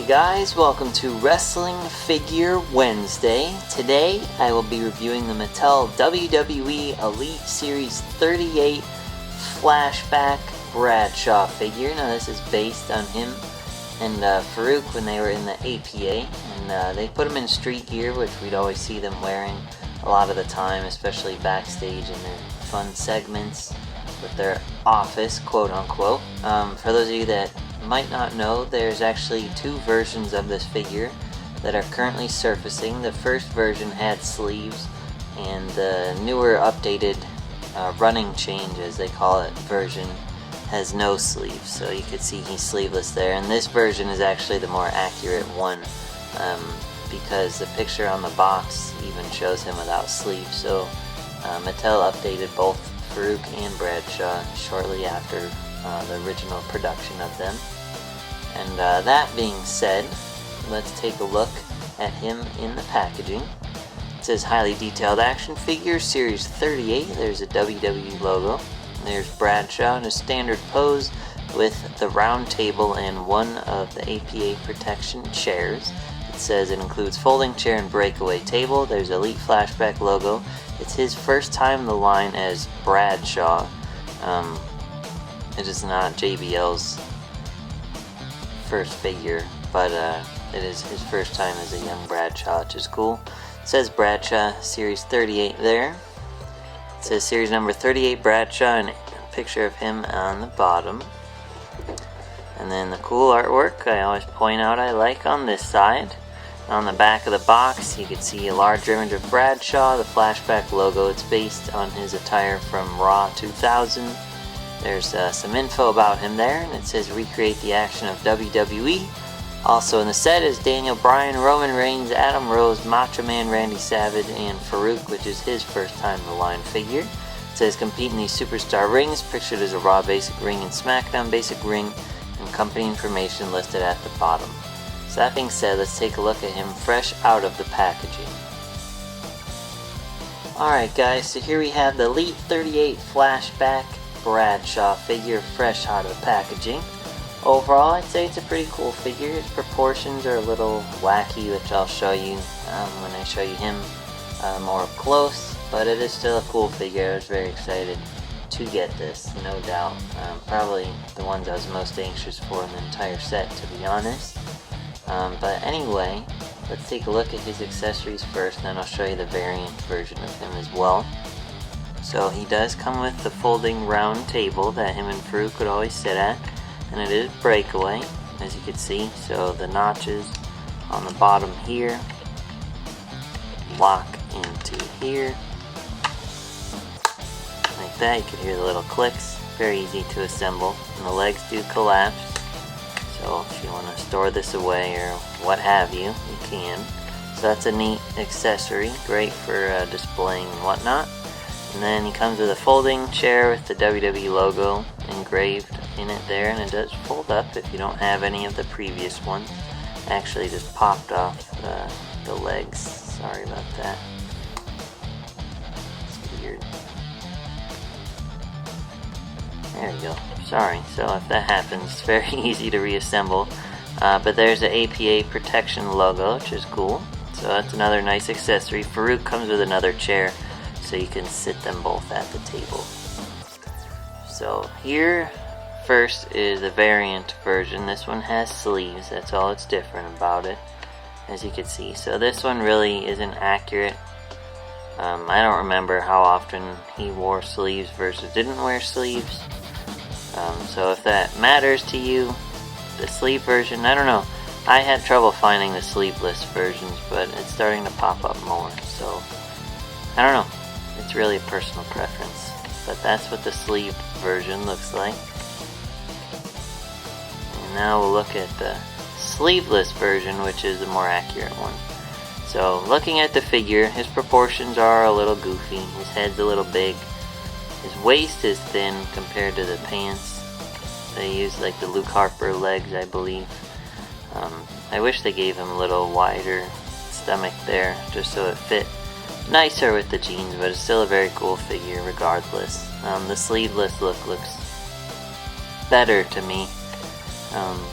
guys, welcome to Wrestling Figure Wednesday. Today I will be reviewing the Mattel WWE Elite Series 38 Flashback Bradshaw figure. Now this is based on him and Farouk when they were in the APA, and they put him in street gear, which we'd always see them wearing a lot of the time, especially backstage in their fun segments with their office, quote unquote. For those of you that might not know, there's actually two versions of this figure that are currently surfacing. The first version had sleeves, and the newer updated running change, as they call it, version has no sleeves, so you could see he's sleeveless there. And this version is actually the more accurate one, because the picture on the box even shows him without sleeves. So Mattel updated both Farouk and Bradshaw shortly after the original production of them. And that being said, let's take a look at him in the packaging. It says highly detailed action figure, series 38. There's a WWE logo. There's Bradshaw in a standard pose with the round table and one of the APA protection chairs. It says it includes folding chair and breakaway table. There's Elite Flashback logo. It's his first time in the line as Bradshaw. It is not JBL's first figure, but it is his first time as a young Bradshaw, which is cool. It says Bradshaw Series 38 there. It says series number 38 Bradshaw, and a picture of him on the bottom. And then the cool artwork I always point out I like on this side. On the back of the box you can see a large image of Bradshaw, the flashback logo. It's based on his attire from Raw 2000. There's some info about him there, and it says recreate the action of WWE. Also in the set is Daniel Bryan, Roman Reigns, Adam Rose, Macho Man Randy Savage, and Farouk, which is his first time in the line figure. It says compete in these superstar rings, pictured as a Raw basic ring and SmackDown basic ring, and company information listed at the bottom. So that being said, let's take a look at him fresh out of the packaging. Alright guys, so here we have the Elite 38 Flashback Bradshaw figure fresh out of the packaging. Overall, I'd say it's a pretty cool figure. His proportions are a little wacky, which I'll show you when I show you him more up close, but it is still a cool figure. I was very excited to get this, no doubt. Probably the ones I was most anxious for in the entire set, to be honest. But anyway, let's take a look at his accessories first, and then I'll show you the variant version of him as well. So he does come with the folding round table that him and Farouk would always sit at, and it is breakaway, as you can see. So the notches on the bottom here lock into here like that. You can hear the little clicks. Very easy to assemble, and the legs do collapse. So if you want to store this away or what have you, you can. So that's a neat accessory, great for displaying and whatnot. And then he comes with a folding chair with the WWE logo engraved in it there, and it does fold up if you don't have any of the previous ones. Actually just popped off the legs, sorry about that. It's weird. There we go, sorry. So if that happens, it's very easy to reassemble. But there's the APA protection logo, which is cool. So that's another nice accessory. Farouk comes with another chair, so you can sit them both at the table. So here first is the variant version. This one has sleeves, that's all that's different about it, as you can see. So this one really isn't accurate. I don't remember how often he wore sleeves versus didn't wear sleeves. So if that matters to you, the sleeve version, I don't know. I had trouble finding the sleeveless versions, but it's starting to pop up more. So I don't know. It's really a personal preference, but that's what the sleeved version looks like. And now we'll look at the sleeveless version, which is the more accurate one. So looking at the figure, his proportions are a little goofy. His head's a little big. His waist is thin compared to the pants. They use like the Luke Harper legs, I believe. I wish they gave him a little wider stomach there, just so it fit nicer with the jeans, but it's still a very cool figure regardless. The sleeveless look looks better to me.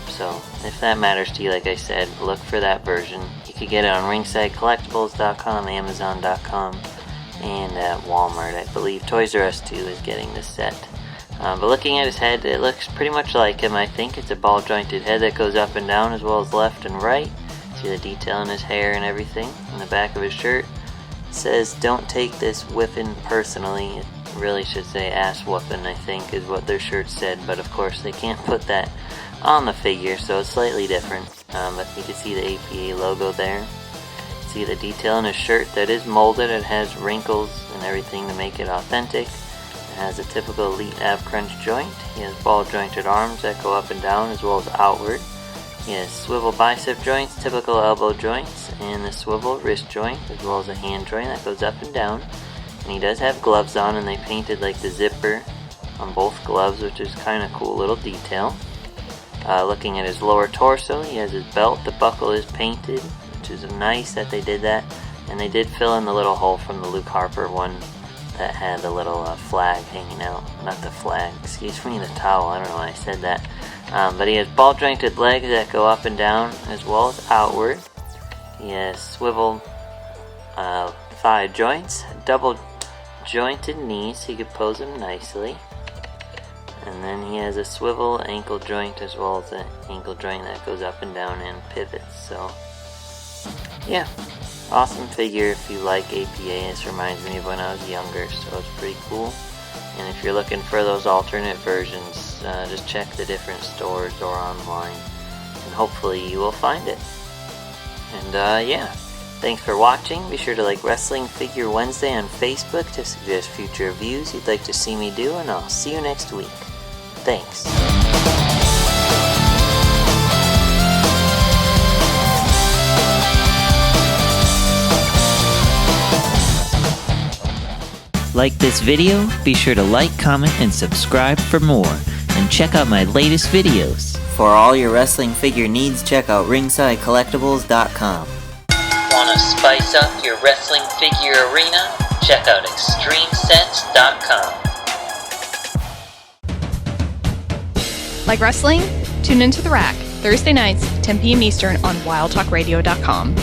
So if that matters to you, like I said, look for that version. You could get it on ringsidecollectibles.com, amazon.com, and at Walmart. I believe Toys R Us too is getting this set. But looking at his head, it looks pretty much like him. I think it's a ball jointed head that goes up and down as well as left and right. See the detail in his hair and everything. In the back of his shirt, it says, "Don't take this whippin' personally." It really should say ass whoopin', I think, is what their shirt said. But of course they can't put that on the figure, so it's slightly different. But you can see the APA logo there. See the detail in his shirt that is molded. It has wrinkles and everything to make it authentic. It has a typical Elite ab crunch joint. He has ball jointed arms that go up and down as well as outward. He has swivel bicep joints, typical elbow joints, and the swivel wrist joint as well as a hand joint that goes up and down. And he does have gloves on, and they painted like the zipper on both gloves, which is kind of cool little detail. Looking at his lower torso, he has his belt. The buckle is painted, which is nice that they did that. And they did fill in the little hole from the Luke Harper one that had the little flag hanging out. Not the flag, excuse me, the towel. I don't know why I said that. But he has ball jointed legs that go up and down as well as outward. He has swivel thigh joints, double jointed knees, so you could pose them nicely. And then he has a swivel ankle joint as well as an ankle joint that goes up and down and pivots. So yeah, awesome figure if you like APA. This reminds me of when I was younger, so it's pretty cool. And if you're looking for those alternate versions, just check the different stores or online, and hopefully you will find it. And yeah, thanks for watching. Be sure to like Wrestling Figure Wednesday on Facebook to suggest future reviews you'd like to see me do, and I'll see you next week. Thanks. Like this video? Be sure to like, comment, and subscribe for more. And check out my latest videos. For all your wrestling figure needs, check out ringsidecollectibles.com. Want to spice up your wrestling figure arena? Check out extremesets.com. Like wrestling? Tune into The Rack, Thursday nights, 10 p.m. Eastern on wildtalkradio.com.